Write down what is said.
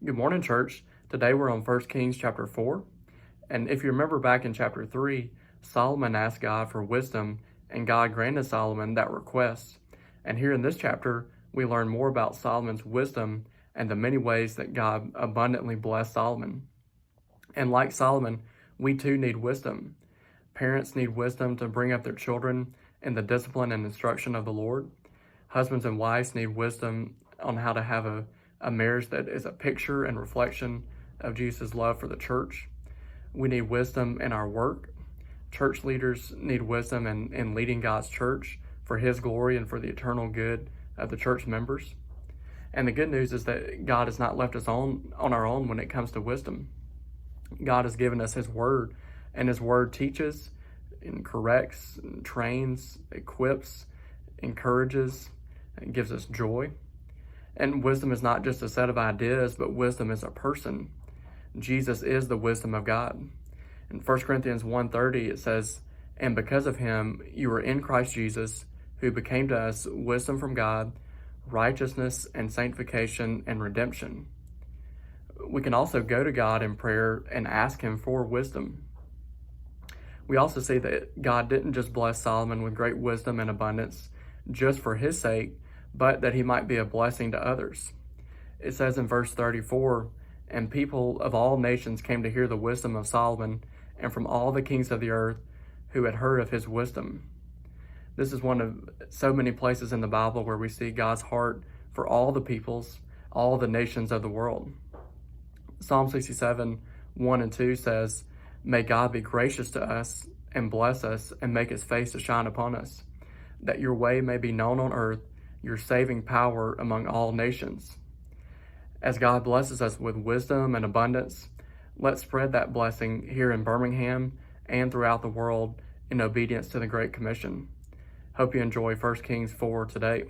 Good morning, church. Today we're on 1 Kings chapter 4. And if you remember back in chapter 3, Solomon asked God for wisdom, and God granted Solomon that request. And here in this chapter, we learn more about Solomon's wisdom and the many ways that God abundantly blessed Solomon. And like Solomon, we too need wisdom. Parents need wisdom to bring up their children in the discipline and instruction of the Lord. Husbands and wives need wisdom on how to have a marriage that is a picture and reflection of Jesus' love for the church. We need wisdom in our work. Church leaders need wisdom in leading God's church for His glory and for the eternal good of the church members. And the good news is that God has not left us on our own when it comes to wisdom. God has given us His Word, and His Word teaches and corrects and trains, equips, encourages, and gives us joy. And wisdom is not just a set of ideas, but wisdom is a person. Jesus is the wisdom of God. In 1 Corinthians 1:30, it says, "And because of Him, you are in Christ Jesus, who became to us wisdom from God, righteousness and sanctification and redemption." We can also go to God in prayer and ask Him for wisdom. We also see that God didn't just bless Solomon with great wisdom and abundance just for his sake, but that he might be a blessing to others. It says in verse 34, "And people of all nations came to hear the wisdom of Solomon, and from all the kings of the earth who had heard of his wisdom." This is one of so many places in the Bible where we see God's heart for all the peoples, all the nations of the world. Psalm 67, 1 and 2 says, "May God be gracious to us and bless us and make His face to shine upon us, that your way may be known on earth, your saving power among all nations." As God blesses us with wisdom and abundance, let's spread that blessing here in Birmingham and throughout the world in obedience to the Great Commission. Hope you enjoy 1 Kings 4 today.